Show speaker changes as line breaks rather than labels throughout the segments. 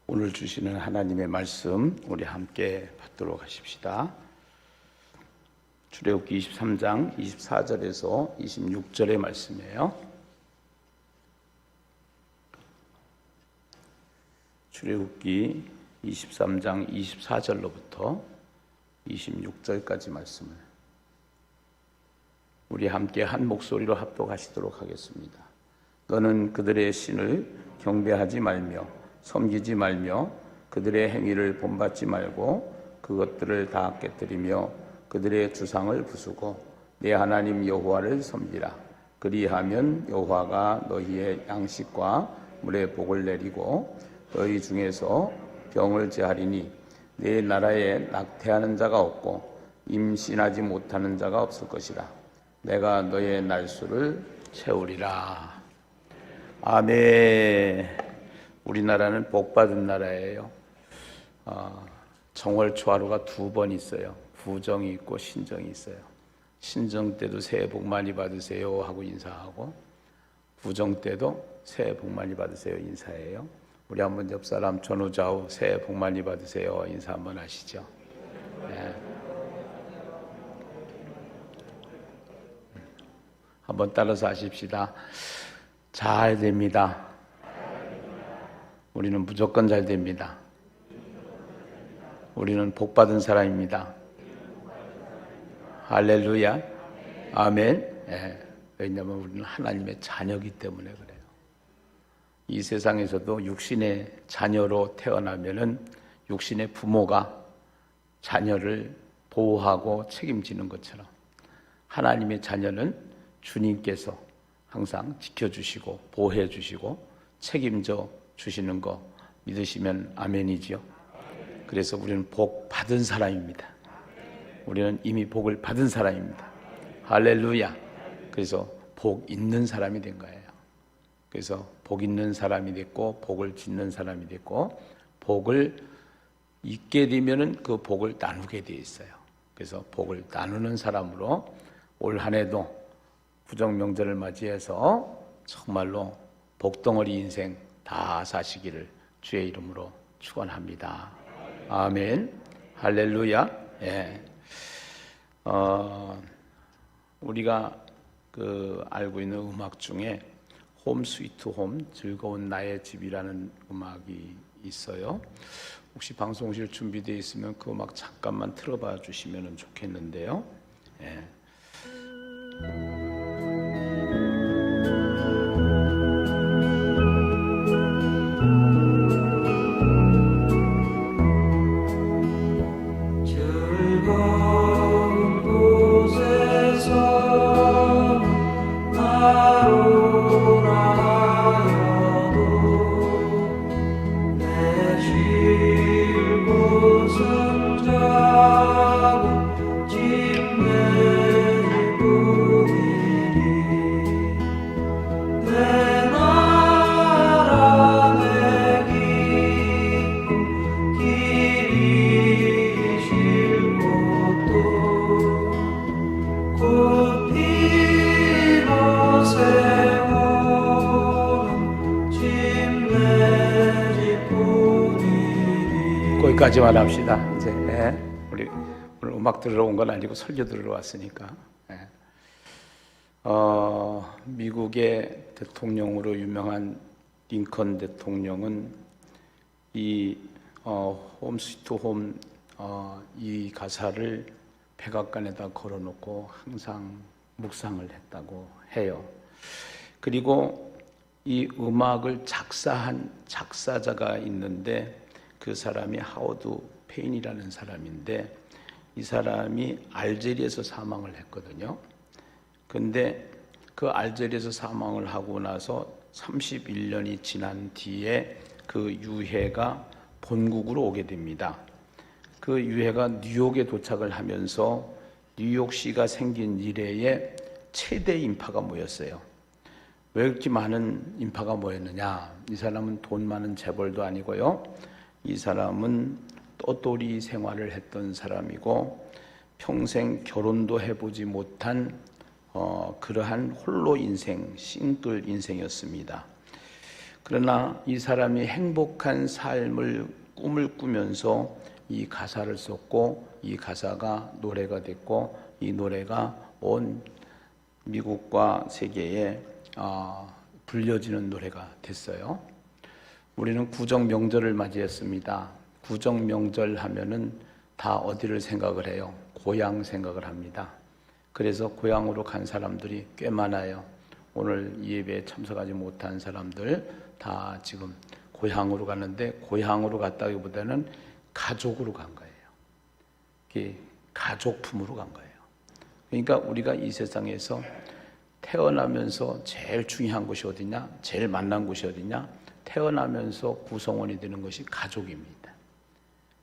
오늘 주시는 하나님의 말씀 우리 함께 받도록 하십시다. 출애굽기 23장 24절에서 26절의 말씀이에요. 출애굽기 23장 24절로부터 26절까지 말씀을 우리 함께 한 목소리로 합독하시도록 하겠습니다. 너는 그들의 신을 경배하지 말며 섬기지 말며 그들의 행위를 본받지 말고 그것들을 다 깨뜨리며 그들의 주상을 부수고 내 하나님 여호와를 섬기라. 그리하면 여호와가 너희의 양식과 물의 복을 내리고 너희 중에서 병을 제하리니 내 나라에 낙태하는 자가 없고 임신하지 못하는 자가 없을 것이라. 내가 너의 날수를 채우리라. 아멘. 우리나라는 복받은 나라예요. 정월초하루가 2번 있어요. 부정이 있고 신정이 있어요. 신정 때도 새해 복 많이 받으세요 하고 인사하고, 부정 때도 새해 복 많이 받으세요 인사해요. 우리 한번 옆 사람 전후좌우 새해 복 많이 받으세요 인사 한번 하시죠. 네. 한번 따라서 하십시다. 잘 됩니다. 우리는 무조건 잘 됩니다. 우리는 복받은 사람입니다. 할렐루야. 아멘. 네. 왜냐하면 우리는 하나님의 자녀이기 때문에 그래요. 이 세상에서도 육신의 자녀로 태어나면은 육신의 부모가 자녀를 보호하고 책임지는 것처럼 하나님의 자녀는 주님께서 항상 지켜주시고 보호해주시고 책임져 주시는 거 믿으시면 아멘이지요. 그래서 우리는 복 받은 사람입니다. 우리는 이미 복을 받은 사람입니다. 할렐루야. 그래서 복 있는 사람이 된 거예요. 그래서 복 있는 사람이 됐고 복을 짓는 사람이 됐고 복을 잊게 되면은 그 복을 나누게 돼 있어요. 그래서 복을 나누는 사람으로 올 한 해도 부정명절을 맞이해서 정말로 복덩어리 인생 다 사시기를 주의 이름으로 축원합니다. 아멘. 할렐루야. 예. 우리가 알고 있는 음악 중에 홈 스위트 홈, 즐거운 나의 집이라는 음악이 있어요. 혹시 방송실 준비되어 있으면 그 음악 잠깐만 틀어봐 주시면 좋겠는데요. 예. 거기까지만 합시다. 이제 우리 오늘 음악 들으러 온 건 아니고 설교 들으러 왔으니까. 미국의 대통령으로 유명한 링컨 대통령은 이 홈 스위트 홈 이 가사를 백악관에다 걸어놓고 항상 묵상을 했다고 해요. 그리고 이 음악을 작사한 작사자가 있는데 그 사람이 하워드 페인이라는 사람인데 이 사람이 알제리에서 사망을 했거든요. 근데 그 알제리에서 사망을 하고 나서 31년이 지난 뒤에 그 유해가 본국으로 오게 됩니다. 그 유해가 뉴욕에 도착을 하면서 뉴욕시가 생긴 이래에 최대 인파가 모였어요. 왜 이렇게 많은 인파가 모였느냐? 이 사람은 돈 많은 재벌도 아니고요. 이 사람은 똘똘이 생활을 했던 사람이고 평생 결혼도 해보지 못한 그러한 홀로 인생, 싱글 인생이었습니다. 그러나 이 사람이 행복한 삶을 꿈을 꾸면서 이 가사를 썼고 이 가사가 노래가 됐고 이 노래가 온 미국과 세계에 불려지는 노래가 됐어요. 우리는 구정 명절을 맞이했습니다. 구정 명절 하면은 다 어디를 생각을 해요? 고향 생각을 합니다. 그래서 고향으로 간 사람들이 꽤 많아요. 오늘 이 예배에 참석하지 못한 사람들 다 지금 고향으로 가는데 고향으로 갔다기보다는 가족으로 간 거예요. 가족품으로 간 거예요. 그러니까 우리가 이 세상에서 태어나면서 제일 중요한 것이 어디냐? 제일 만난 곳이 어디냐? 태어나면서 구성원이 되는 것이 가족입니다.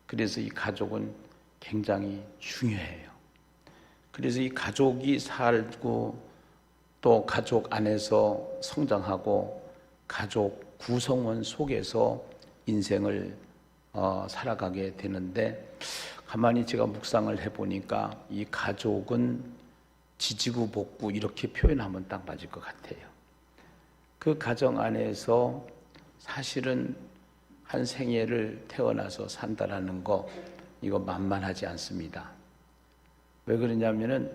그래서 이 가족은 굉장히 중요해요. 그래서 이 가족이 살고 또 가족 안에서 성장하고 가족 구성원 속에서 인생을 살아가게 되는데 가만히 제가 묵상을 해보니까 이 가족은 지지구 복구 이렇게 표현하면 딱 맞을 것 같아요. 그 가정 안에서 사실은 한 생애를 태어나서 산다라는 거 이거 만만하지 않습니다. 왜 그러냐면은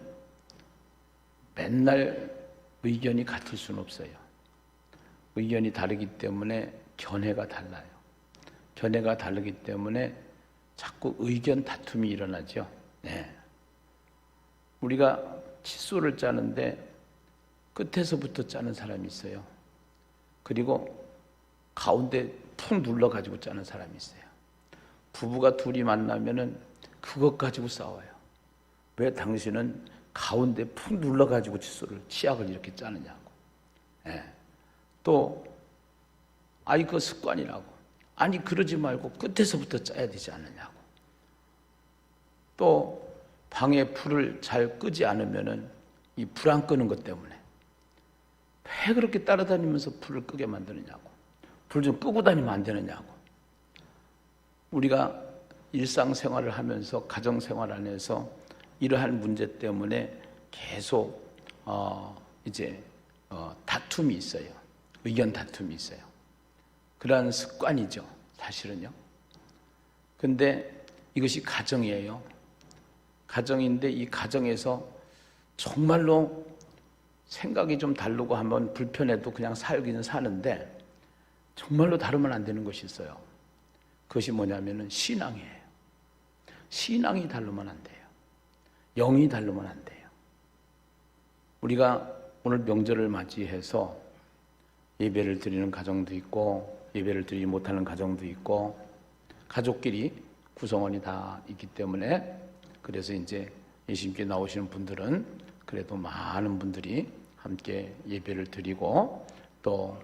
맨날 의견이 같을 수는 없어요. 의견이 다르기 때문에 견해가 달라요. 견해가 다르기 때문에 자꾸 의견 다툼이 일어나죠. 네. 우리가 칫솔을 짜는데 끝에서부터 짜는 사람이 있어요. 그리고 가운데 푹 눌러가지고 짜는 사람이 있어요. 부부가 둘이 만나면은 그것 가지고 싸워요. 왜 당신은 가운데 푹 눌러가지고 칫솔을, 치약을 이렇게 짜느냐고. 예. 또, 그 습관이라고. 아니, 그러지 말고 끝에서부터 짜야 되지 않느냐고. 또, 방에 불을 잘 끄지 않으면은 이 불 안 끄는 것 때문에 왜 그렇게 따라다니면서 불을 끄게 만드느냐고. 불 좀 끄고 다니면 안 되느냐고. 우리가 일상생활을 하면서 가정생활 안에서 이러한 문제 때문에 계속 다툼이 있어요. 의견 다툼이 있어요. 그러한 습관이죠. 사실은요. 근데 이것이 가정이에요. 가정인데 이 가정에서 정말로 생각이 좀 다르고 하면 불편해도 그냥 살기는 사는데 정말로 다르면 안 되는 것이 있어요. 그것이 뭐냐면은 신앙이에요. 신앙이 다르면 안 돼요. 영이 다르면 안 돼요. 우리가 오늘 명절을 맞이해서 예배를 드리는 가정도 있고 예배를 드리지 못하는 가정도 있고 가족끼리 구성원이 다 있기 때문에 그래서 이제 예수님께 나오시는 분들은 그래도 많은 분들이 함께 예배를 드리고 또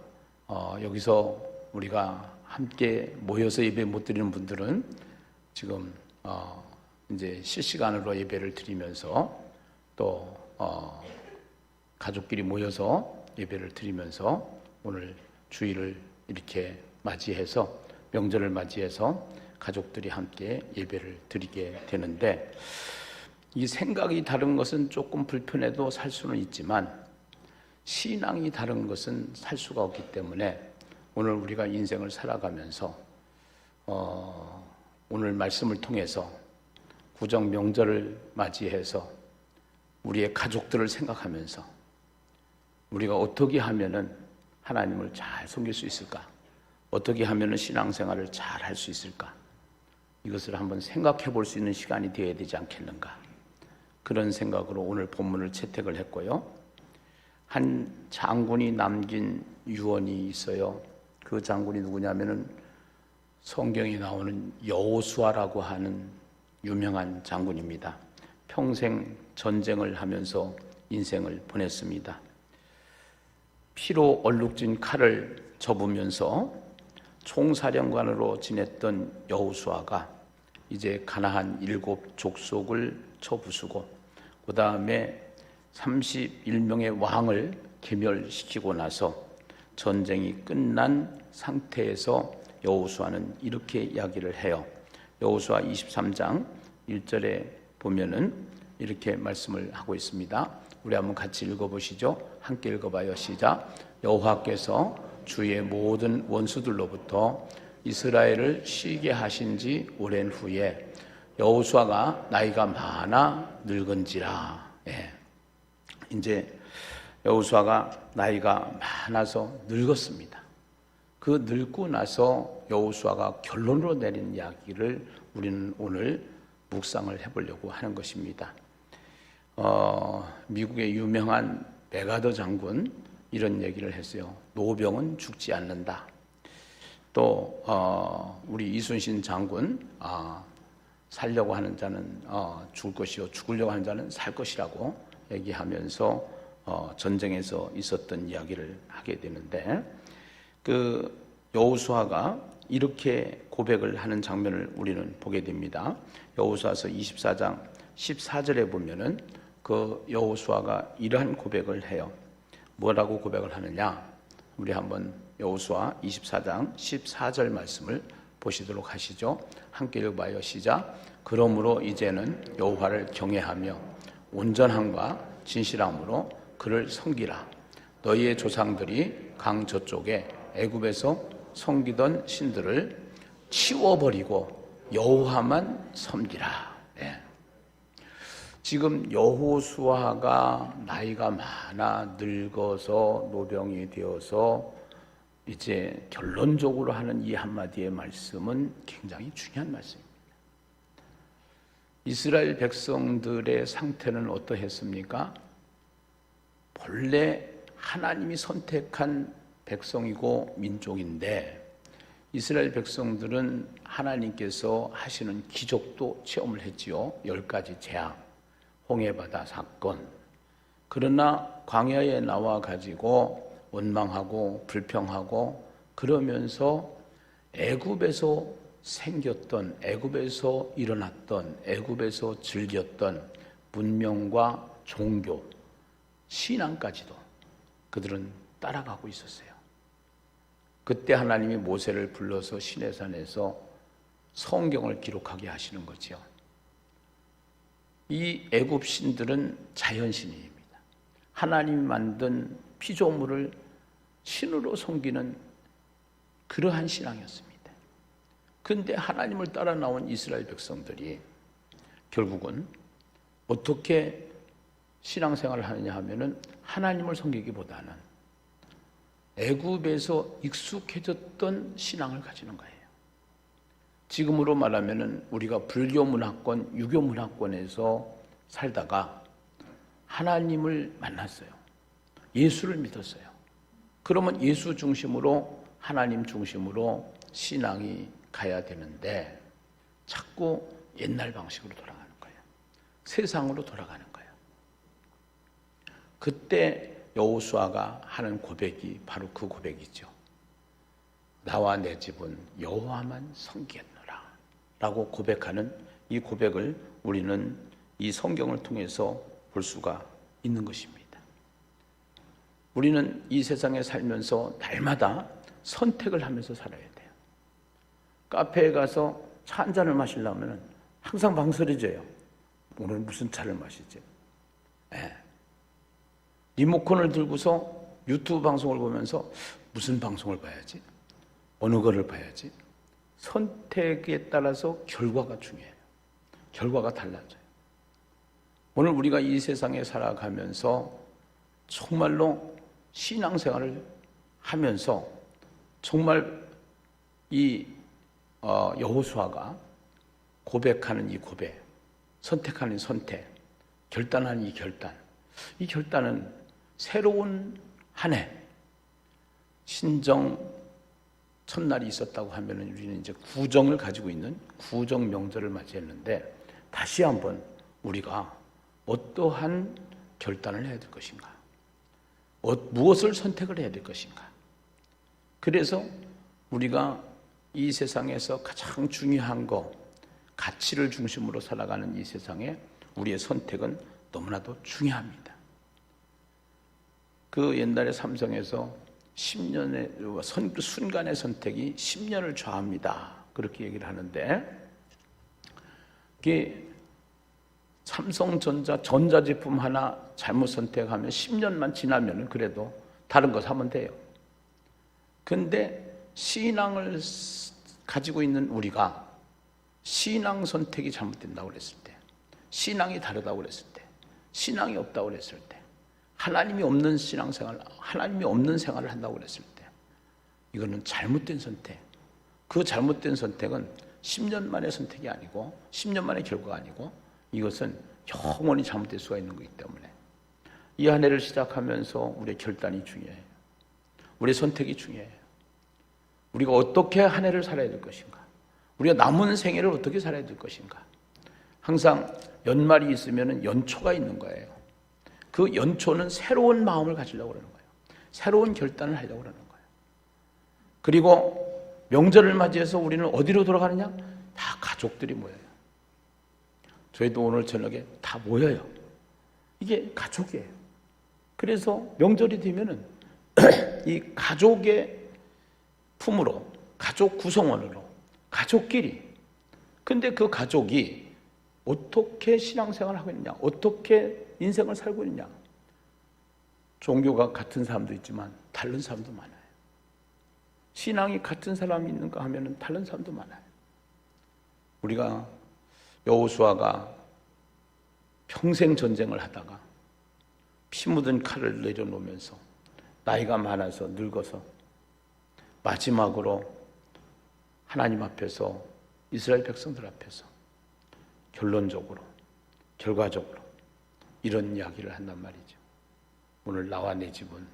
여기서 우리가 함께 모여서 예배 못 드리는 분들은 지금 이제 실시간으로 예배를 드리면서 또 가족끼리 모여서 예배를 드리면서 오늘 주일을 이렇게 맞이해서 명절을 맞이해서 가족들이 함께 예배를 드리게 되는데 이 생각이 다른 것은 조금 불편해도 살 수는 있지만 신앙이 다른 것은 살 수가 없기 때문에 오늘 우리가 인생을 살아가면서 오늘 말씀을 통해서 구정 명절을 맞이해서 우리의 가족들을 생각하면서 우리가 어떻게 하면은 하나님을 잘 섬길 수 있을까? 어떻게 하면은 신앙생활을 잘 할 수 있을까? 이것을 한번 생각해 볼 수 있는 시간이 되어야 되지 않겠는가? 그런 생각으로 오늘 본문을 채택을 했고요. 한 장군이 남긴 유언이 있어요. 그 장군이 누구냐면은 성경에 나오는 여호수아라고 하는 유명한 장군입니다. 평생 전쟁을 하면서 인생을 보냈습니다. 피로 얼룩진 칼을 접으면서 총사령관으로 지냈던 여호수아가 이제 가나안 7 족속을 쳐부수고 그 다음에 31명의 왕을 괴멸시키고 나서 전쟁이 끝난 상태에서 여호수아는 이렇게 이야기를 해요. 여호수아 23장 1절에 보면은 이렇게 말씀을 하고 있습니다. 우리 한번 같이 읽어보시죠. 함께 읽어봐요. 시작. 여호와께서 주의 모든 원수들로부터 이스라엘을 쉬게 하신 지 오랜 후에 여호수아가 나이가 많아 늙은지라. 이제 여호수아가 나이가 많아서 늙었습니다. 그 늙고 나서 여호수아가 결론으로 내린 이야기를 우리는 오늘 묵상을 해보려고 하는 것입니다. 미국의 유명한 메가더 장군 이런 얘기를 했어요. 노병은 죽지 않는다. 또 우리 이순신 장군 살려고 하는 자는 죽을 것이요 죽으려고 하는 자는 살 것이라고 얘기하면서 전쟁에서 있었던 이야기를 하게 되는데, 그 여호수아가 이렇게 고백을 하는 장면을 우리는 보게 됩니다. 여호수아서 24장 14절에 보면은 그 여호수아가 이러한 고백을 해요. 뭐라고 고백을 하느냐? 우리 한번 여호수아 24장 14절 말씀을 보시도록 하시죠. 함께 읽어봐요. 시작. 그러므로 이제는 여호와를 경외하며 온전함과 진실함으로 그를 섬기라. 너희의 조상들이 강 저쪽에 애굽에서 섬기던 신들을 치워버리고 여호와만 섬기라. 지금 여호수아가 나이가 많아 늙어서 노병이 되어서 이제 결론적으로 하는 이 한마디의 말씀은 굉장히 중요한 말씀입니다. 이스라엘 백성들의 상태는 어떠했습니까? 본래 하나님이 선택한 백성이고 민족인데, 이스라엘 백성들은 하나님께서 하시는 기적도 체험을 했지요. 10가지 재앙, 홍해바다 사건. 그러나 광야에 나와 가지고 원망하고 불평하고 그러면서 애굽에서 생겼던, 애굽에서 일어났던, 애굽에서 즐겼던 문명과 종교, 신앙까지도 그들은 따라가고 있었어요. 그때 하나님이 모세를 불러서 시내산에서 성경을 기록하게 하시는 거죠. 이 애굽 신들은 자연신입니다. 하나님이 만든 피조물을 신으로 섬기는 그러한 신앙이었습니다. 그런데 하나님을 따라 나온 이스라엘 백성들이 결국은 어떻게 신앙생활을 하느냐 하면은 하나님을 섬기기보다는 애굽에서 익숙해졌던 신앙을 가지는 거예요. 지금으로 말하면은 우리가 불교 문화권, 유교 문화권에서 살다가 하나님을 만났어요. 예수를 믿었어요. 그러면 예수 중심으로, 하나님 중심으로 신앙이 가야 되는데 자꾸 옛날 방식으로 돌아가는 거예요. 세상으로 돌아가는 거예요. 그때 여호수아가 하는 고백이 바로 그 고백이죠. 나와 내 집은 여호와만 섬기겠노라 라고 고백하는 이 고백을 우리는 이 성경을 통해서 볼 수가 있는 것입니다. 우리는 이 세상에 살면서 날마다 선택을 하면서 살아야 돼요. 카페에 가서 차 한 잔을 마시려면 항상 망설여져요. 오늘 무슨 차를 마시지? 리모컨을 들고서 유튜브 방송을 보면서 무슨 방송을 봐야지? 어느 거를 봐야지? 선택에 따라서 결과가 중요해요. 결과가 달라져요. 오늘 우리가 이 세상에 살아가면서 정말로 신앙생활을 하면서 정말 이 여호수아가 고백하는 이 고백, 선택하는 선택, 결단하는 이 결단은 새로운 한 해, 신정 첫날이 있었다고 하면 우리는 이제 구정을 가지고 있는 구정 명절을 맞이했는데, 다시 한번 우리가 어떠한 결단을 해야 될 것인가? 무엇을 선택을 해야 될 것인가? 그래서 우리가 이 세상에서 가장 중요한 거, 가치를 중심으로 살아가는 이 세상에 우리의 선택은 너무나도 중요합니다. 그 옛날에 삼성에서 10년의 순간의 선택이 10년을 좌합니다. 그렇게 얘기를 하는데, 이게 삼성전자 전자제품 하나 잘못 선택하면 10년만 지나면 그래도 다른 거 사면 돼요. 근데 신앙을 가지고 있는 우리가 신앙 선택이 잘못된다고 그랬을 때, 신앙이 다르다고 그랬을 때, 신앙이 없다고 그랬을 때, 하나님이 없는 신앙생활, 하나님이 없는 생활을 한다고 그랬을 때, 이거는 잘못된 선택. 그 잘못된 선택은 10년 만의 선택이 아니고 10년 만의 결과가 아니고 이것은 영원히 잘못될 수가 있는 거기 때문에 이 한 해를 시작하면서 우리의 결단이 중요해요. 우리의 선택이 중요해요. 우리가 어떻게 한 해를 살아야 될 것인가? 우리가 남은 생애를 어떻게 살아야 될 것인가? 항상 연말이 있으면 연초가 있는 거예요. 그 연초는 새로운 마음을 가지려고 그러는 거예요. 새로운 결단을 하려고 그러는 거예요. 그리고 명절을 맞이해서 우리는 어디로 돌아가느냐? 다 가족들이 모여요. 저희도 오늘 저녁에 다 모여요. 이게 가족이에요. 그래서 명절이 되면은 이 가족의 품으로, 가족 구성원으로, 가족끼리. 근데 그 가족이 어떻게 신앙생활을 하고 있느냐? 어떻게 인생을 살고 있느냐? 종교가 같은 사람도 있지만 다른 사람도 많아요. 신앙이 같은 사람이 있는가 하면은 다른 사람도 많아요. 우리가 여호수아가 평생 전쟁을 하다가 피 묻은 칼을 내려놓으면서 나이가 많아서 늙어서 마지막으로 하나님 앞에서 이스라엘 백성들 앞에서 결론적으로 결과적으로 이런 이야기를 한단 말이죠. 오늘 나와 내 집은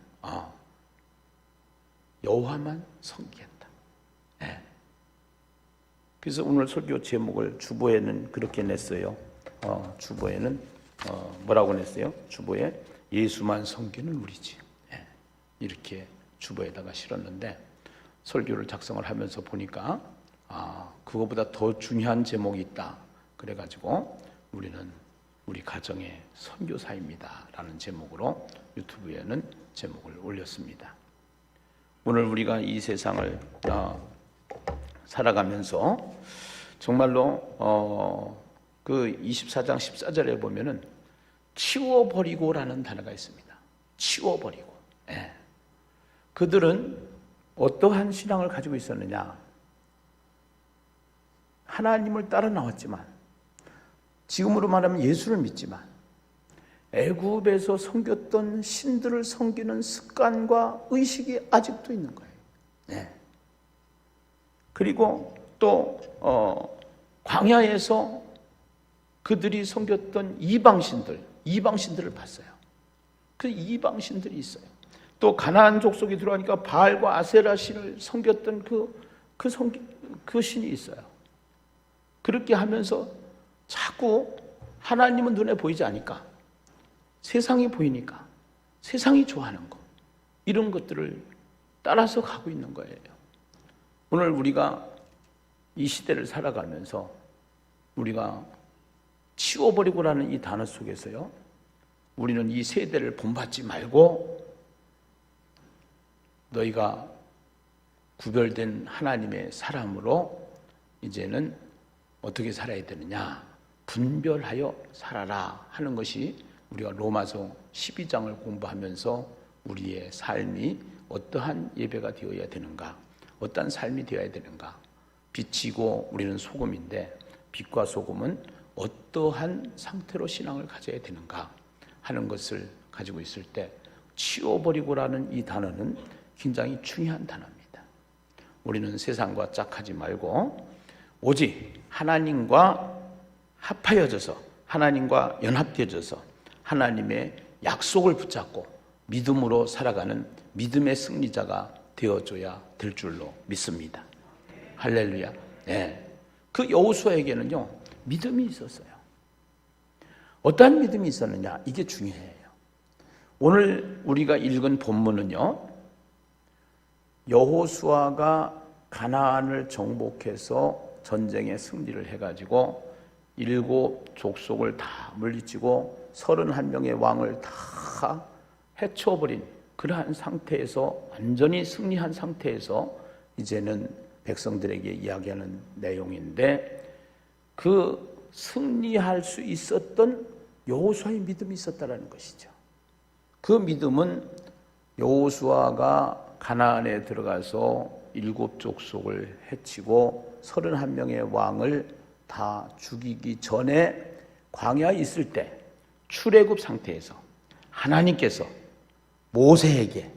여호와만 섬기겠다. 네. 그래서 오늘 설교 제목을 주보에는 그렇게 냈어요. 주보에는 뭐라고 냈어요? 주보에 예수만 섬기는 우리 집. 네. 이렇게 주보에다가 실었는데 설교를 작성을 하면서 보니까 그거보다 더 중요한 제목이 있다. 그래가지고 우리는 우리 가정의 선교사입니다 라는 제목으로 유튜브에는 제목을 올렸습니다. 오늘 우리가 이 세상을 살아가면서 정말로 그 24장 14절에 보면은 치워버리고라는 단어가 있습니다. 치워버리고. 예. 그들은 어떠한 신앙을 가지고 있었느냐? 하나님을 따라 나왔지만, 지금으로 말하면 예수를 믿지만, 애굽에서 섬겼던 신들을 섬기는 습관과 의식이 아직도 있는 거예요. 네. 그리고 또 광야에서 그들이 섬겼던 이방신들을 봤어요. 그 이방신들이 있어요. 또 가나안 족속이 들어가니까 바알과 아세라 신을 섬겼던 그 신이 있어요. 그렇게 하면서 자꾸 하나님은 눈에 보이지 않으니까, 세상이 보이니까, 세상이 좋아하는 것, 이런 것들을 따라서 가고 있는 거예요. 오늘 우리가 이 시대를 살아가면서 우리가 치워버리고라는 이 단어 속에서요, 우리는 이 세대를 본받지 말고 너희가 구별된 하나님의 사람으로 이제는 어떻게 살아야 되느냐, 분별하여 살아라 하는 것이 우리가 로마서 12장을 공부하면서 우리의 삶이 어떠한 예배가 되어야 되는가, 어떠한 삶이 되어야 되는가. 빛이고 우리는 소금인데 빛과 소금은 어떠한 상태로 신앙을 가져야 되는가 하는 것을 가지고 있을 때 치워버리고라는 이 단어는 굉장히 중요한 단어입니다. 우리는 세상과 짝하지 말고 오직 하나님과 합하여져서, 하나님과 연합되어져서 하나님의 약속을 붙잡고 믿음으로 살아가는 믿음의 승리자가 되어줘야 될 줄로 믿습니다. 할렐루야. 네. 그 여호수아에게는요, 믿음이 있었어요. 어떠한 믿음이 있었느냐? 이게 중요해요. 오늘 우리가 읽은 본문은요, 여호수아가 가나안을 정복해서 전쟁에 승리를 해가지고 7 족속을 다 물리치고 31명의 왕을 다 해쳐버린 그러한 상태에서, 완전히 승리한 상태에서 이제는 백성들에게 이야기하는 내용인데, 그 승리할 수 있었던 여호수아의 믿음이 있었다라는 것이죠. 그 믿음은 여호수아가 가나안에 들어가서 7족속을 해치고 31명의 왕을 다 죽이기 전에 광야에 있을 때 출애굽 상태에서 하나님께서 모세에게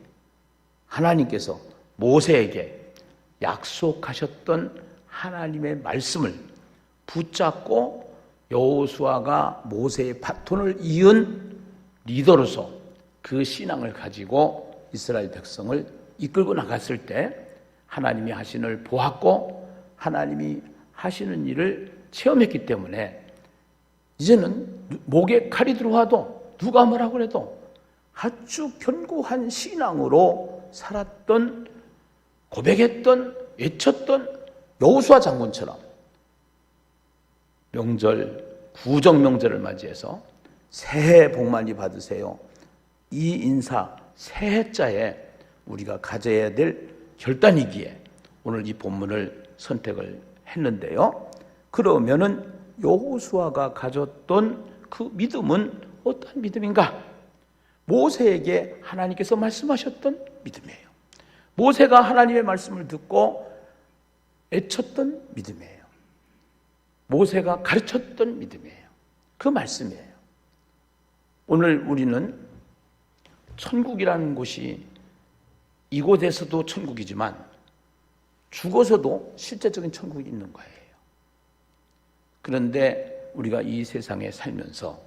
약속하셨던 하나님의 말씀을 붙잡고 여호수아가 모세의 바톤을 이은 리더로서 그 신앙을 가지고 이스라엘 백성을 이끌고 나갔을 때 하나님이 하신 일을 보았고 하나님이 하시는 일을 체험했기 때문에 이제는 목에 칼이 들어와도 누가 뭐라고 해도 아주 견고한 신앙으로 살았던, 고백했던, 외쳤던 여호수아 장군처럼 구정 명절을 맞이해서 새해 복 많이 받으세요. 이 인사 새해자에 우리가 가져야 될 결단이기에 오늘 이 본문을 선택을 했는데요. 그러면은 여호수아가 가졌던 그 믿음은 어떤 믿음인가? 모세에게 하나님께서 말씀하셨던 믿음이에요. 모세가 하나님의 말씀을 듣고 애쳤던 믿음이에요. 모세가 가르쳤던 믿음이에요. 그 말씀이에요. 오늘 우리는 천국이라는 곳이 이곳에서도 천국이지만 죽어서도 실제적인 천국이 있는 거예요. 그런데 우리가 이 세상에 살면서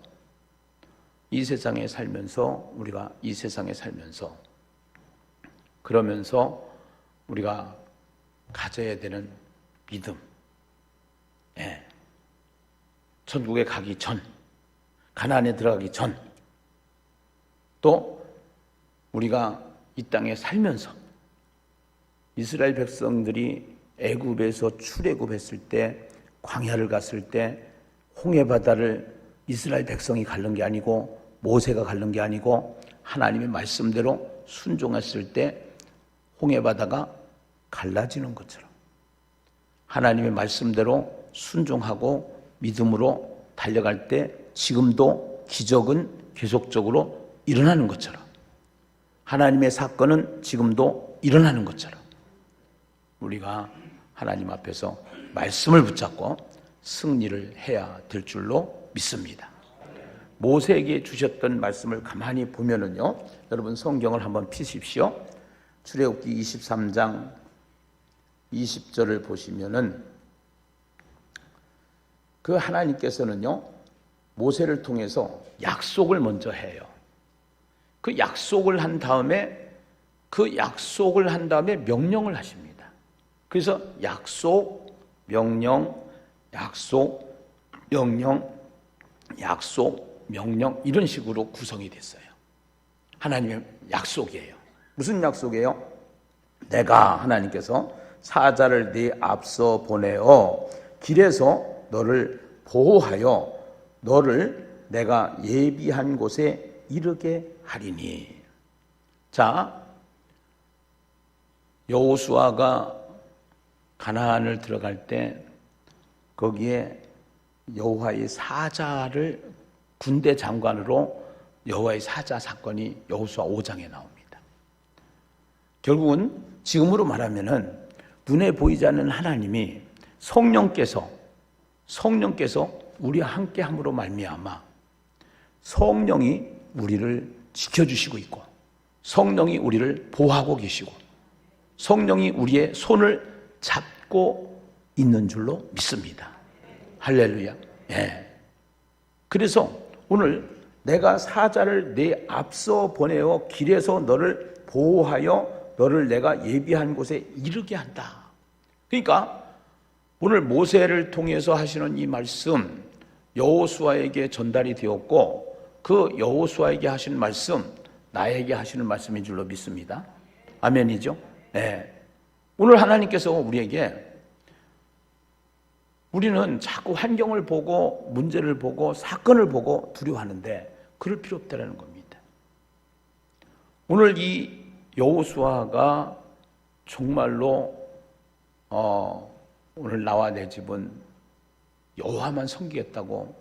그러면서 우리가 가져야 되는 믿음, 천국에 가기 전, 가나안에 들어가기 전, 또 우리가 이 땅에 살면서 이스라엘 백성들이 애굽에서 출애굽했을 때, 광야를 갔을 때 홍해바다를 이스라엘 백성이 가른 게 아니고 모세가 가른 게 아니고 하나님의 말씀대로 순종했을 때 홍해바다가 갈라지는 것처럼 하나님의 말씀대로 순종하고 믿음으로 달려갈 때 지금도 기적은 계속적으로 일어나는 것처럼 하나님의 사건은 지금도 일어나는 것처럼 우리가 하나님 앞에서 말씀을 붙잡고 승리를 해야 될 줄로 믿습니다. 모세에게 주셨던 말씀을 가만히 보면은요, 여러분 성경을 한번 펴십시오. 출애굽기 23장 20절을 보시면은 그 하나님께서는요 모세를 통해서 약속을 먼저 해요. 그 약속을 한 다음에 명령을 하십니다. 그래서 약속, 명령, 약속, 명령, 약속, 명령 이런 식으로 구성이 됐어요. 하나님의 약속이에요. 무슨 약속이에요? 내가 하나님께서 사자를 네 앞서 보내어 길에서 너를 보호하여 너를 내가 예비한 곳에 이르게 하리니. 자, 여호수아가 가나안을 들어갈 때 거기에 여호와의 사자를 군대 장관으로 여호와의 사자 사건이 여호수아 5장에 나옵니다. 결국은 지금으로 말하면은 눈에 보이지 않는 하나님이 성령께서 우리와 함께함으로 말미암아 성령이 우리를 지켜주시고 있고 성령이 우리를 보호하고 계시고 성령이 우리의 손을 잡고 있는 줄로 믿습니다. 할렐루야. 그래서 오늘 내가 사자를 내 앞서 보내어 길에서 너를 보호하여 너를 내가 예비한 곳에 이르게 한다. 그러니까 오늘 모세를 통해서 하시는 이 말씀 여호수아에게 전달이 되었고 그 여호수아에게 하신 말씀 나에게 하시는 말씀인 줄로 믿습니다. 아멘이죠? 오늘 하나님께서 우리는 자꾸 환경을 보고 문제를 보고 사건을 보고 두려워하는데 그럴 필요 없다는 겁니다. 오늘 이 여호수아가 정말로 오늘 나와 내 집은 여호와만 섬기겠다고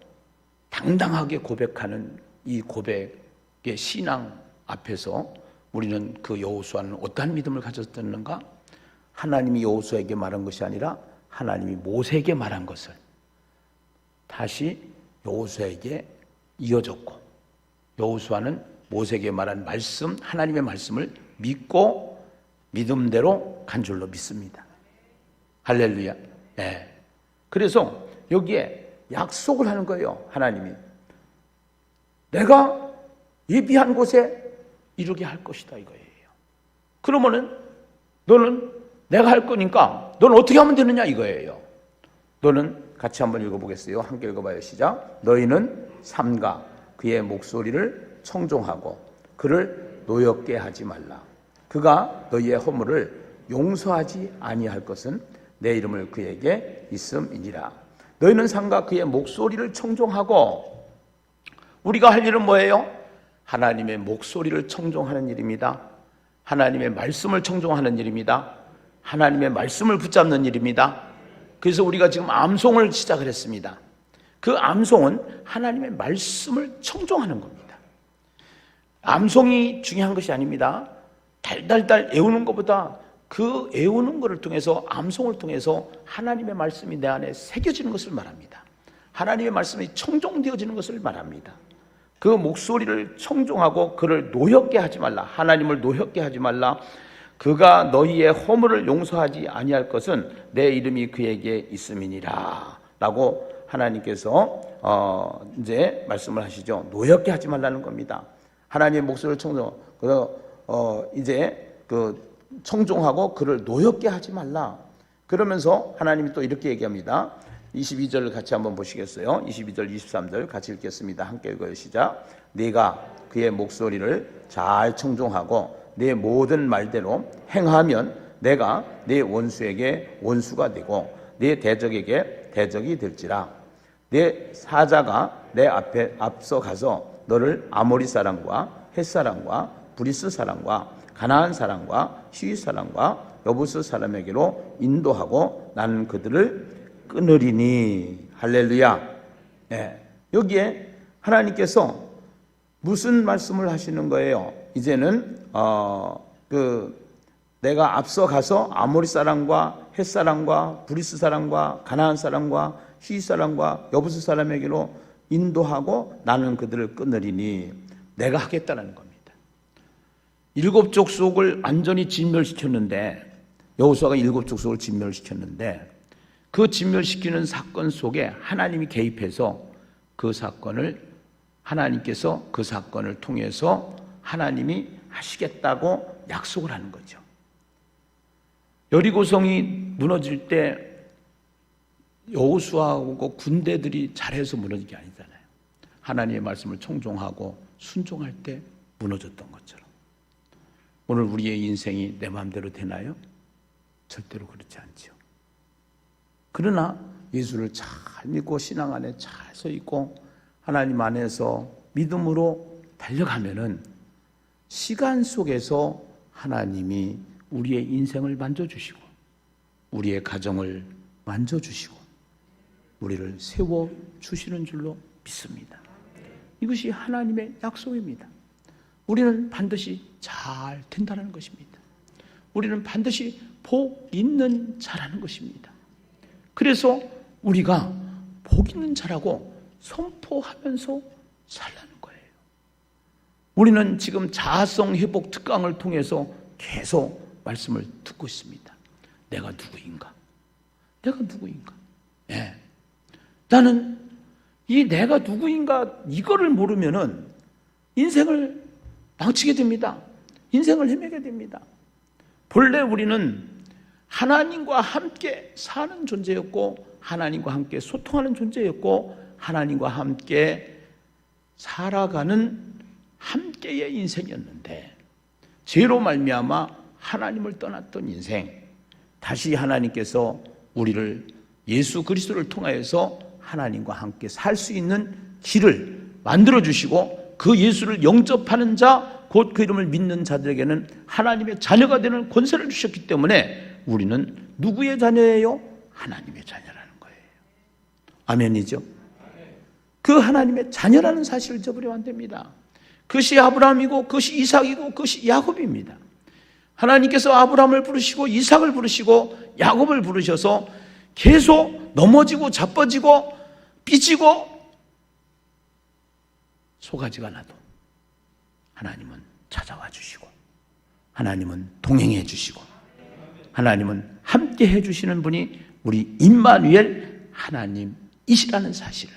당당하게 고백하는 이 고백의 신앙 앞에서 우리는 그 여호수아는 어떠한 믿음을 가졌었는가? 하나님이 여호수아에게 말한 것이 아니라 하나님이 모세에게 말한 것을 다시 여호수아에게 이어졌고, 여호수아는 모세에게 말한 말씀, 하나님의 말씀을 믿고 믿음대로 간 줄로 믿습니다. 할렐루야. 네. 그래서 여기에 약속을 하는 거예요. 하나님이 내가 예비한 곳에 이르게 할 것이다 이거예요. 그러면은 너는 내가 할 거니까 너는 어떻게 하면 되느냐 이거예요. 너는 같이 한번 읽어보겠어요. 함께 읽어봐요. 시작. 너희는 삼가 그의 목소리를 청종하고 그를 노엽게 하지 말라. 그가 너희의 허물을 용서하지 아니할 것은 내 이름을 그에게 있음이니라. 너희는 삼가 그의 목소리를 청종하고, 우리가 할 일은 뭐예요? 하나님의 목소리를 청종하는 일입니다. 하나님의 말씀을 청종하는 일입니다. 하나님의 말씀을 붙잡는 일입니다. 그래서 우리가 지금 암송을 시작을 했습니다. 그 암송은 하나님의 말씀을 청종하는 겁니다. 암송이 중요한 것이 아닙니다. 달달달 애우는 것보다 그 애우는 것을 통해서, 암송을 통해서 하나님의 말씀이 내 안에 새겨지는 것을 말합니다. 하나님의 말씀이 청종되어지는 것을 말합니다. 그 목소리를 청종하고 그를 노엽게 하지 말라. 하나님을 노엽게 하지 말라. 그가 너희의 허물을 용서하지 아니할 것은 내 이름이 그에게 있음이니라 라고 하나님께서 이제 말씀을 하시죠. 노엽게 하지 말라는 겁니다. 하나님의 목소리를 청종, 이제 그 청종하고 그를 노엽게 하지 말라. 그러면서 하나님이 또 이렇게 얘기합니다. 22절을 같이 한번 보시겠어요? 22절, 23절 같이 읽겠습니다. 함께 읽어요. 시작. 네가 그의 목소리를 잘 청종하고 내 모든 말대로 행하면 내가 네 원수에게 원수가 되고 네 대적에게 대적이 될지라. 내 사자가 내 앞에 앞서가서 너를 아모리 사람과 헷 사람과 브리스 사람과 가나안 사람과 히윗 사람과 여부스 사람에게로 인도하고 나는 그들을 끊으리니. 할렐루야. 네. 여기에 하나님께서 무슨 말씀을 하시는 거예요? 이제는 내가 앞서 가서 아모리 사람과 헷 사람과 브리스 사람과 가나안 사람과 히윗 사람과 여부스 사람에게로 인도하고 나는 그들을 끊으리니. 내가 하겠다는 겁니다. 7 족속을 완전히 진멸시켰는데, 여호수아가 7 족속을 진멸시켰는데, 그 진멸시키는 사건 속에 하나님이 개입해서 그 사건을, 하나님께서 그 사건을 통해서 하나님이 하시겠다고 약속을 하는 거죠. 여리고성이 무너질 때 여호수아하고 군대들이 잘해서 무너진 게 아니잖아요. 하나님의 말씀을 청종하고 순종할 때 무너졌던 것처럼. 오늘 우리의 인생이 내 마음대로 되나요? 절대로 그렇지 않죠. 그러나 예수를 잘 믿고 신앙 안에 잘 서 있고 하나님 안에서 믿음으로 달려가면은 시간 속에서 하나님이 우리의 인생을 만져주시고 우리의 가정을 만져주시고 우리를 세워주시는 줄로 믿습니다. 이것이 하나님의 약속입니다. 우리는 반드시 잘 된다는 것입니다. 우리는 반드시 복 있는 자라는 것입니다. 그래서 우리가 복 있는 자라고 선포하면서 살라는 거예요. 우리는 지금 자아성 회복 특강을 통해서 계속 말씀을 듣고 있습니다. 내가 누구인가? 내가 누구인가? 네. 나는 이 내가 누구인가 이거를 모르면은 인생을 망치게 됩니다. 인생을 헤매게 됩니다. 본래 우리는 하나님과 함께 사는 존재였고 하나님과 함께 소통하는 존재였고 하나님과 함께 살아가는 함께의 인생이었는데 죄로 말미암아 하나님을 떠났던 인생, 다시 하나님께서 우리를 예수 그리스도를 통하여서 하나님과 함께 살 수 있는 길을 만들어주시고 그 예수를 영접하는 자, 곧 그 이름을 믿는 자들에게는 하나님의 자녀가 되는 권세를 주셨기 때문에 우리는 누구의 자녀예요? 하나님의 자녀라는 거예요. 아멘이죠? 그 하나님의 자녀라는 사실을 잊어버리면 안 됩니다. 그것이 아브라함이고 그것이 이삭이고 그것이 야곱입니다. 하나님께서 아브라함을 부르시고 이삭을 부르시고 야곱을 부르셔서 계속 넘어지고 자빠지고 삐지고 속아지가 나도 하나님은 찾아와 주시고 하나님은 동행해 주시고 하나님은 함께 해 주시는 분이 우리 임마누엘 하나님이시라는 사실을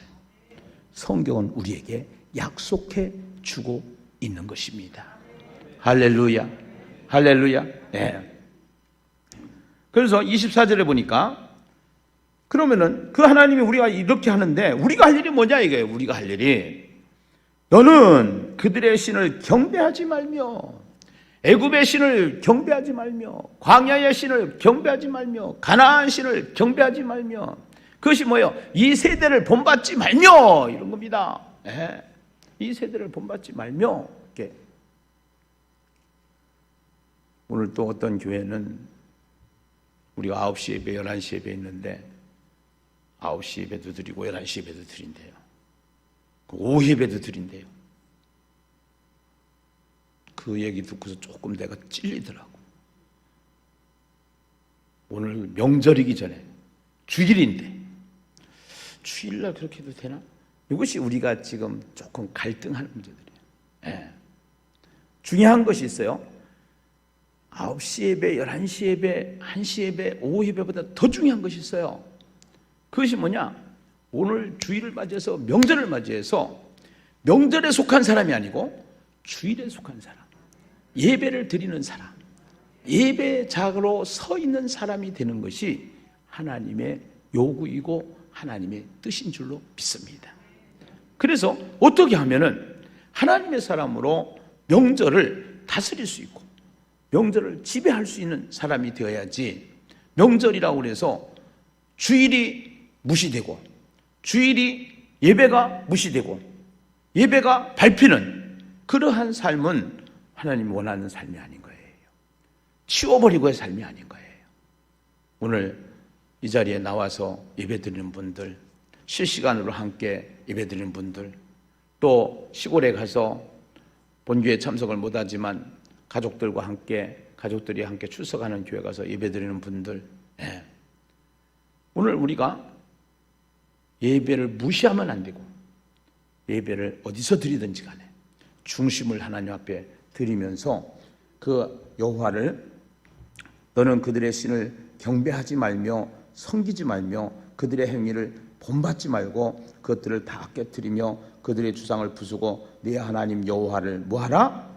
성경은 우리에게 약속해 주고 있는 것입니다. 할렐루야, 할렐루야. 네. 그래서 24절에 보니까 그러면은 그 하나님이 우리가 이렇게 하는데 우리가 할 일이 뭐냐 이거예요. 우리가 할 일이 너는 그들의 신을 경배하지 말며 애굽의 신을 경배하지 말며 광야의 신을 경배하지 말며 가나안 신을 경배하지 말며 그것이 뭐예요? 이 세대를 본받지 말며 이런 겁니다. 네. 이 세대를 본받지 말며 이렇게. 오늘 또 어떤 교회는 우리가 9시 예배, 11시 예배 있는데 9시 예배도 드리고 11시 예배도 드린대요. 오후 예배도 드린대요. 그 얘기 듣고서 조금 내가 찔리더라고. 오늘 명절이기 전에 주일인데 주일날 그렇게 해도 되나? 이것이 우리가 지금 조금 갈등하는 문제들이에요. 네. 중요한 것이 있어요. 9시 예배, 11시 예배, 1시 예배, 오후 예배보다 더 중요한 것이 있어요. 그것이 뭐냐? 오늘 주일을 맞이해서 명절을 맞이해서 명절에 속한 사람이 아니고 주일에 속한 사람, 예배를 드리는 사람, 예배자로 서 있는 사람이 되는 것이 하나님의 요구이고 하나님의 뜻인 줄로 믿습니다. 그래서 어떻게 하면은 하나님의 사람으로 명절을 다스릴 수 있고 명절을 지배할 수 있는 사람이 되어야지 명절이라고 해서 주일이 무시되고 주일이 예배가 무시되고 예배가 밟히는 그러한 삶은 하나님이 원하는 삶이 아닌 거예요. 치워버리고의 삶이 아닌 거예요. 오늘 이 자리에 나와서 예배드리는 분들, 실시간으로 함께 예배드리는 분들, 또 시골에 가서 본교에 참석을 못하지만 가족들이 함께 출석하는 교회 가서 예배드리는 분들, 네. 오늘 우리가 예배를 무시하면 안 되고 예배를 어디서 드리든지 간에 중심을 하나님 앞에 드리면서 그 여호와를 너는 그들의 신을 경배하지 말며 섬기지 말며 그들의 행위를 본받지 말고 그것들을 다 깨뜨리며 그들의 주상을 부수고 네 하나님 여호와를 뭐하라?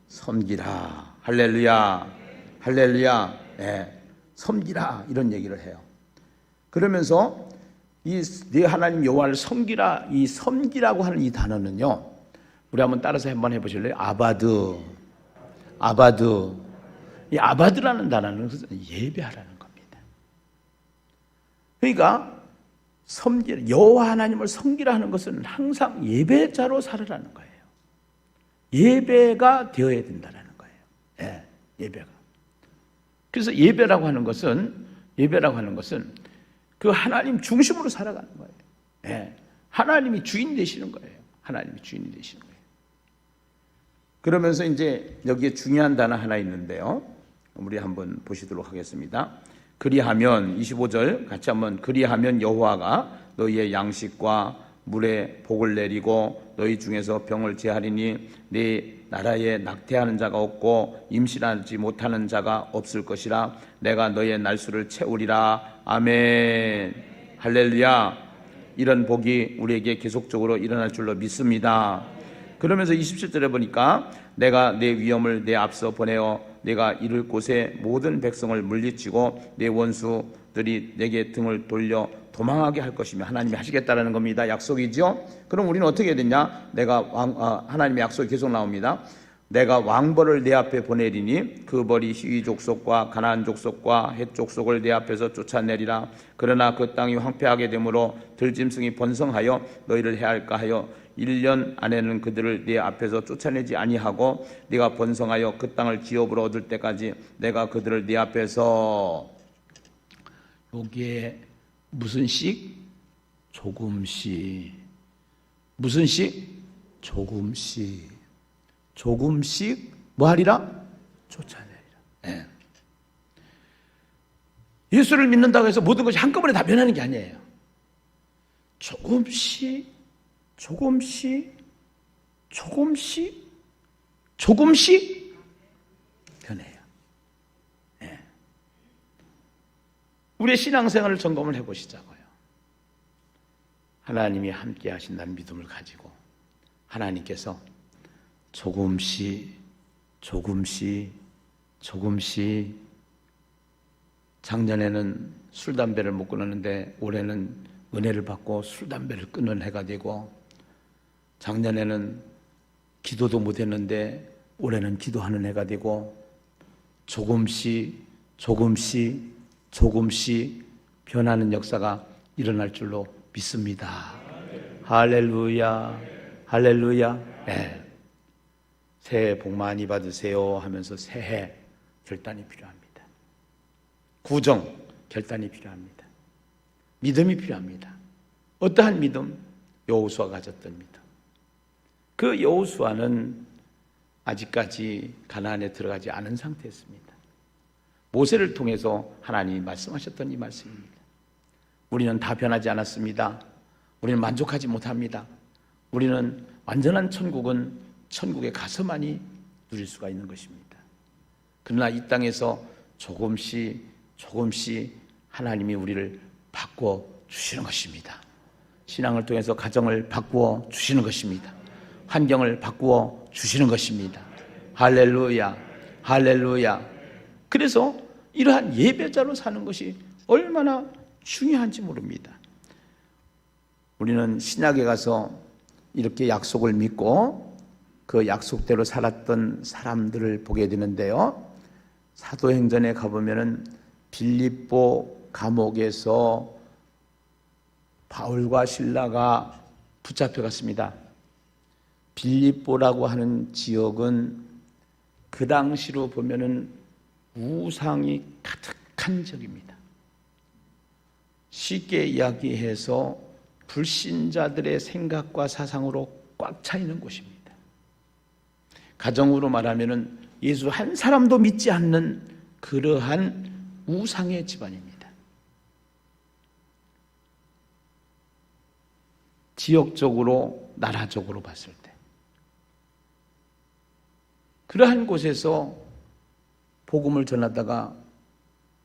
섬기라. 할렐루야, 할렐루야. 네. 섬기라 이런 얘기를 해요. 그러면서 이 네 하나님 여호와를 섬기라, 이 섬기라고 하는 이 단어는요, 우리 한번 따라서 한번 해보실래요? 아바드. 이 아바드라는 단어는 예배하라는 겁니다. 그러니까 섬기라, 여호와 하나님을 섬기라 하는 것은 항상 예배자로 살아라는 거예요. 예배가 되어야 된다는 거예요. 예, 예배가. 그래서 예배라고 하는 것은 그 하나님 중심으로 살아가는 거예요. 예, 하나님이 주인 되시는 거예요. 하나님이 주인이 되시는 거예요. 그러면서 이제 여기에 중요한 단어 하나 있는데요. 우리 한번 보시도록 하겠습니다. 그리하면 25절 같이 한번 그리하면 여호와가 너희의 양식과 물에 복을 내리고 너희 중에서 병을 제하리니 네 나라에 낙태하는 자가 없고 임신하지 못하는 자가 없을 것이라 내가 너희의 날수를 채우리라. 아멘. 할렐루야. 이런 복이 우리에게 계속적으로 일어날 줄로 믿습니다. 그러면서 27절에 보니까 내가 내 위엄을 내 앞서 보내어 내가 이를 곳에 모든 백성을 물리치고 내 원수들이 내게 등을 돌려 도망하게 할 것이며 하나님이 하시겠다라는 겁니다. 약속이죠. 그럼 우리는 어떻게 해야 되냐? 하나님의 약속이 계속 나옵니다. 내가 왕벌을 내 앞에 보내리니 그 벌이 히위 족속과 가나안 족속과 헷 족속을 내 앞에서 쫓아내리라. 그러나 그 땅이 황폐하게 되므로 들짐승이 번성하여 너희를 해할까 하여 1년 안에는 그들을 네 앞에서 쫓아내지 아니하고 네가 번성하여 그 땅을 기업으로 얻을 때까지 내가 그들을 네 앞에서 여기에 무슨 씩? 조금씩. 무슨 씩? 조금씩. 조금씩 뭐 하리라? 쫓아내리라. 예. 예수를 믿는다고 해서 모든 것이 한꺼번에 다 변하는 게 아니에요. 조금씩 변해요. 예. 우리의 신앙생활을 점검을 해보시자고요. 하나님이 함께 하신다는 믿음을 가지고 하나님께서 조금씩 작년에는 술, 담배를 못 끊었는데 올해는 은혜를 받고 술, 담배를 끊는 해가 되고, 작년에는 기도도 못했는데 올해는 기도하는 해가 되고, 조금씩 변하는 역사가 일어날 줄로 믿습니다. 할렐루야, 할렐루야. 네. 새해 복 많이 받으세요 하면서 새해 결단이 필요합니다. 구정 결단이 필요합니다. 믿음이 필요합니다. 어떠한 믿음? 여호수아가 가졌던 믿음. 그 여호수아는 아직까지 가나안에 들어가지 않은 상태였습니다. 모세를 통해서 하나님이 말씀하셨던 이 말씀입니다. 우리는 다 변하지 않았습니다. 우리는 만족하지 못합니다. 우리는 완전한 천국은 천국에 가서만이 누릴 수가 있는 것입니다. 그러나 이 땅에서 조금씩 하나님이 우리를 바꿔 주시는 것입니다. 신앙을 통해서 가정을 바꾸어 주시는 것입니다. 환경을 바꾸어 주시는 것입니다. 할렐루야, 할렐루야. 그래서 이러한 예배자로 사는 것이 얼마나 중요한지 모릅니다. 우리는 신약에 가서 이렇게 약속을 믿고 그 약속대로 살았던 사람들을 보게 되는데요, 사도행전에 가보면은 빌립보 감옥에서 바울과 실라가 붙잡혀갔습니다. 빌립보라고 하는 지역은 그 당시로 보면은 우상이 가득한 지역입니다. 쉽게 이야기해서 불신자들의 생각과 사상으로 꽉 차 있는 곳입니다. 가정으로 말하면은 예수 한 사람도 믿지 않는 그러한 우상의 집안입니다. 지역적으로, 나라적으로 봤을 때 그러한 곳에서 복음을 전하다가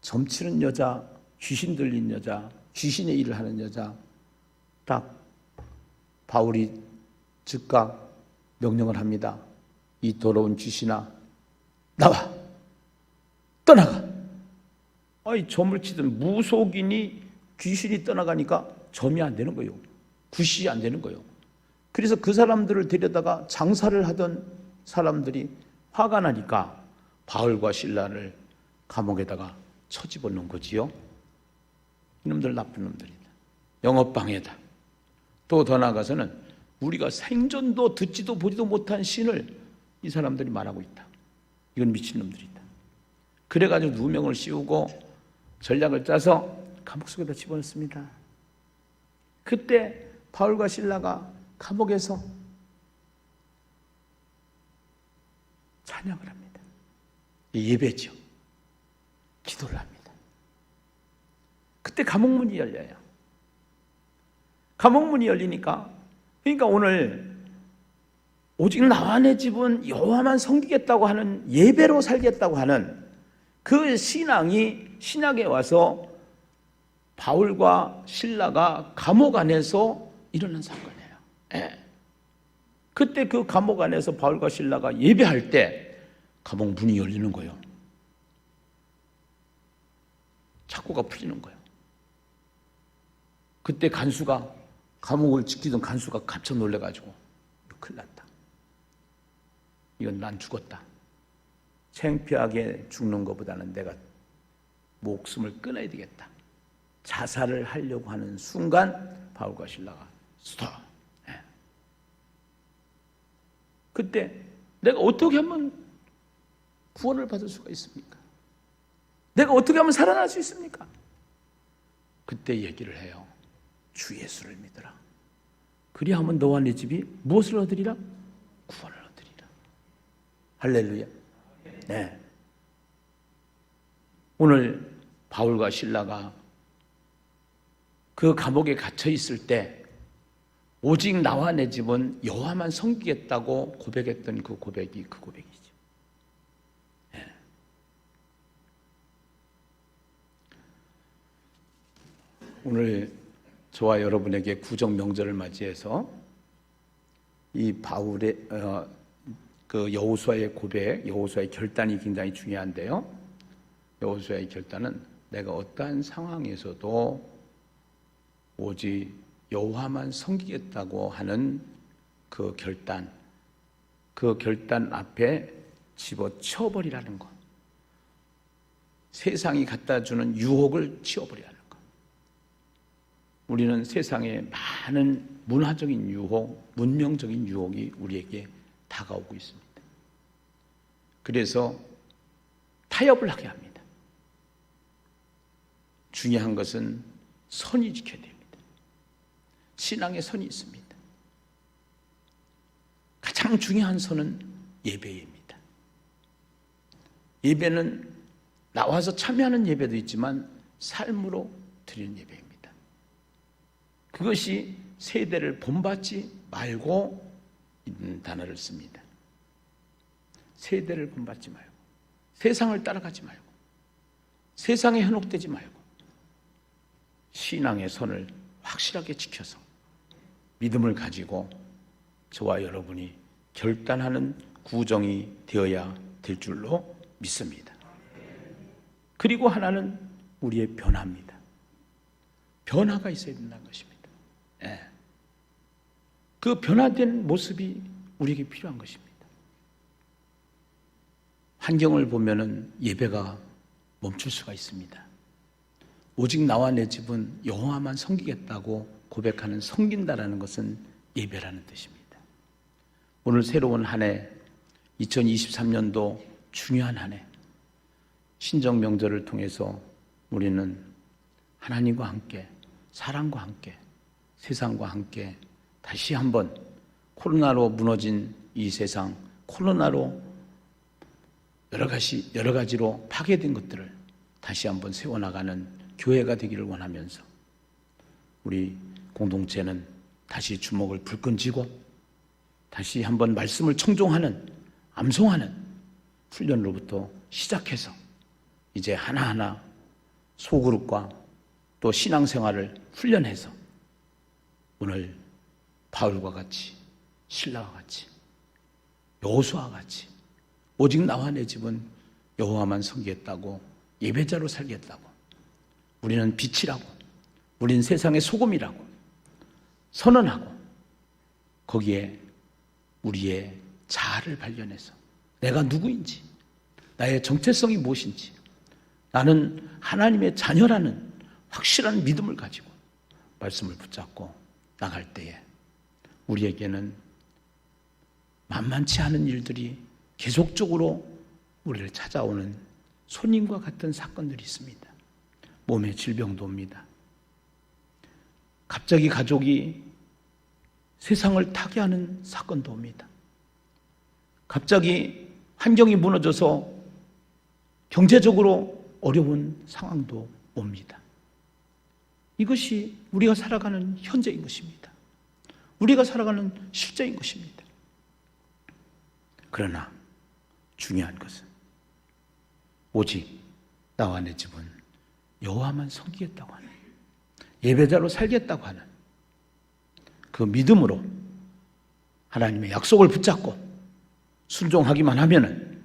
점치는 여자, 귀신 들린 여자, 귀신의 일을 하는 여자, 딱 바울이 즉각 명령을 합니다. 이 더러운 귀신아, 나와, 떠나가. 아이, 점을 치던 무속인이 귀신이 떠나가니까 점이 안 되는 거예요. 굿이 안 되는 거예요. 그래서 그 사람들을 데려다가 장사를 하던 사람들이 화가 나니까 바울과 실라를 감옥에다가 쳐집어넣은 거지요. 이놈들 나쁜 놈들이다. 영업방해다. 또 더 나아가서는 우리가 생전도 듣지도 보지도 못한 신을 이 사람들이 말하고 있다. 이건 미친놈들이다. 그래가지고 누명을 씌우고 전략을 짜서 감옥 속에다 집어넣습니다. 그때 바울과 실라가 감옥에서 찬양을 합니다. 예배죠. 기도를 합니다. 그때 감옥문이 열려요. 감옥문이 열리니까, 그러니까 오늘 오직 나와 내 집은 여호와만 섬기겠다고 하는, 예배로 살겠다고 하는 그 신앙이 신약에 와서 바울과 실라가 감옥 안에서 일어난 사건이에요. 예. 그때 그 감옥 안에서 바울과 실라가 예배할 때 감옥 문이 열리는 거예요. 착고가 풀리는 거예요. 그때 간수가, 감옥을 지키던 간수가 깜짝 놀래가지고, 큰일 났다. 이건 난 죽었다. 창피하게 죽는 것보다는 내가 목숨을 끊어야 되겠다. 자살을 하려고 하는 순간 바울과 실라가 스톱. 예. 그때 내가 어떻게 하면 구원을 받을 수가 있습니까? 내가 어떻게 하면 살아날 수 있습니까? 그때 얘기를 해요. 주 예수를 믿으라. 그리하면 너와 네 집이 무엇을 얻으리라? 구원을 얻으리라. 할렐루야. 네. 오늘 바울과 실라가 그 감옥에 갇혀 있을 때 오직 나와 내 집은 여호와만 섬기겠다고 고백했던 그 고백이 그 고백이죠. 네. 오늘 저와 여러분에게 구정 명절을 맞이해서 이 바울의 그 여호수아의 고백, 여호수아의 결단이 굉장히 중요한데요. 여호수아의 결단은 내가 어떠한 상황에서도 오직 여호와만 섬기겠다고 하는 그 결단 앞에 집어치워버리라는 것. 세상이 갖다 주는 유혹을 치워버리라는 것. 우리는 세상에 많은 문화적인 유혹, 문명적인 유혹이 우리에게 다가오고 있습니다. 그래서 타협을 하게 합니다. 중요한 것은 선이 지켜야 됩니다. 신앙의 선이 있습니다. 가장 중요한 선은 예배입니다. 예배는 나와서 참여하는 예배도 있지만 삶으로 드리는 예배입니다. 그것이 세대를 본받지 말고 있는 단어를 씁니다. 세대를 본받지 말고, 세상을 따라가지 말고, 세상에 현혹되지 말고, 신앙의 선을 확실하게 지켜서 믿음을 가지고 저와 여러분이 결단하는 구정이 되어야 될 줄로 믿습니다. 그리고 하나는 우리의 변화입니다. 변화가 있어야 된다는 것입니다. 네. 그 변화된 모습이 우리에게 필요한 것입니다. 환경을 보면은 예배가 멈출 수가 있습니다. 오직 나와 내 집은 여호와만 섬기겠다고 고백하는 섬긴다라는 것은 예배라는 뜻입니다. 오늘 새로운 한 해 2023년도 중요한 한 해 신정 명절을 통해서 우리는 하나님과 함께 사랑과 함께 세상과 함께 다시 한번 코로나로 무너진 이 세상, 코로나로 여러 가지로 파괴된 것들을 다시 한번 세워나가는 교회가 되기를 원하면서 우리 공동체는 다시 주먹을 불끈 쥐고 다시 한번 말씀을 청종하는, 암송하는 훈련으로부터 시작해서 이제 하나하나 소그룹과 또 신앙생활을 훈련해서 오늘 바울과 같이, 실라와 같이, 여호수아와 같이 오직 나와 내 집은 여호와만 섬기겠다고, 예배자로 살겠다고, 우리는 빛이라고, 우리는 세상의 소금이라고 선언하고 거기에 우리의 자아를 발견해서 내가 누구인지, 나의 정체성이 무엇인지, 나는 하나님의 자녀라는 확실한 믿음을 가지고 말씀을 붙잡고 나갈 때에 우리에게는 만만치 않은 일들이 계속적으로 우리를 찾아오는 손님과 같은 사건들이 있습니다. 몸에 질병도 옵니다. 갑자기 가족이 세상을 타개하는 사건도 옵니다. 갑자기 환경이 무너져서 경제적으로 어려운 상황도 옵니다. 이것이 우리가 살아가는 현재인 것입니다. 우리가 살아가는 실제인 것입니다. 그러나 중요한 것은 오직 나와 내 집은 여호와만 섬기겠다고 하는, 예배자로 살겠다고 하는 그 믿음으로 하나님의 약속을 붙잡고 순종하기만 하면은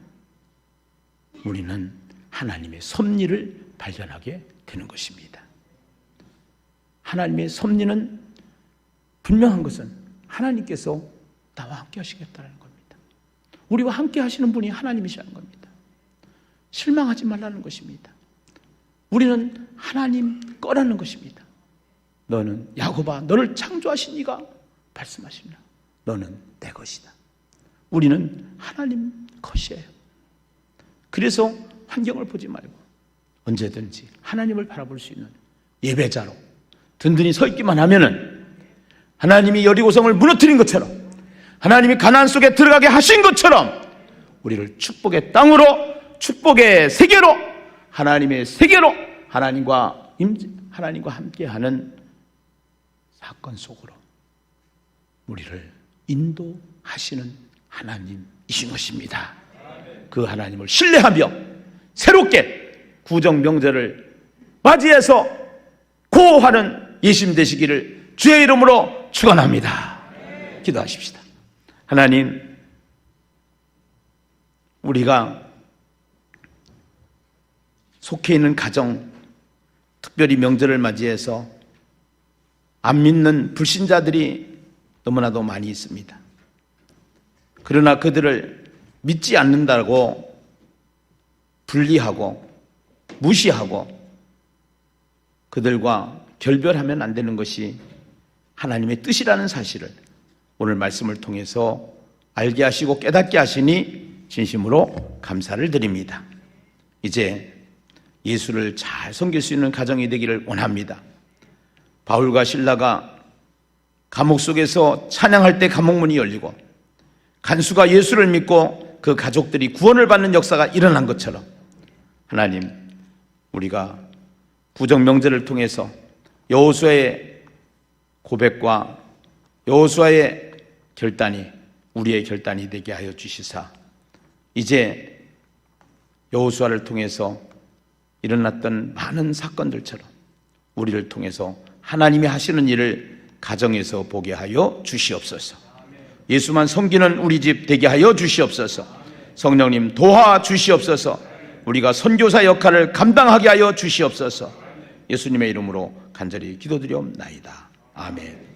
우리는 하나님의 섭리를 발견하게 되는 것입니다. 하나님의 섭리는 분명한 것은 하나님께서 나와 함께 하시겠다는 겁니다. 우리와 함께 하시는 분이 하나님이시라는 겁니다. 실망하지 말라는 것입니다. 우리는 하나님 거라는 것입니다. 너는 야곱아, 너를 창조하신 이가 말씀하십니다. 너는 내 것이다. 우리는 하나님 것이에요. 그래서 환경을 보지 말고 언제든지 하나님을 바라볼 수 있는 예배자로 든든히 서 있기만 하면은 하나님이 여리고성을 무너뜨린 것처럼, 하나님이 가나안 속에 들어가게 하신 것처럼 우리를 축복의 땅으로, 축복의 세계로, 하나님의 세계로, 하나님과 함께하는 사건 속으로 우리를 인도하시는 하나님이신 것입니다. 그 하나님을 신뢰하며 새롭게 구정 명절을 맞이해서 고하는 예심 되시기를 주의 이름으로 축원합니다. 기도하십시다. 하나님, 우리가 속해 있는 가정, 특별히 명절을 맞이해서 안 믿는 불신자들이 너무나도 많이 있습니다. 그러나 그들을 믿지 않는다고 분리하고 무시하고 그들과 결별하면 안 되는 것이 하나님의 뜻이라는 사실을 오늘 말씀을 통해서 알게 하시고 깨닫게 하시니 진심으로 감사를 드립니다. 이제 예수를 잘 섬길 수 있는 가정이 되기를 원합니다. 바울과 실라가 감옥 속에서 찬양할 때 감옥문이 열리고 간수가 예수를 믿고 그 가족들이 구원을 받는 역사가 일어난 것처럼 하나님, 우리가 구정 명절을 통해서 여호수아의 고백과 여호수아의 결단이 우리의 결단이 되게 하여 주시사 이제 여호수아를 통해서 일어났던 많은 사건들처럼 우리를 통해서 하나님이 하시는 일을 가정에서 보게 하여 주시옵소서. 예수만 섬기는 우리 집 되게 하여 주시옵소서. 성령님 도와 주시옵소서. 우리가 선교사 역할을 감당하게 하여 주시옵소서. 예수님의 이름으로 간절히 기도드리옵나이다. 아멘.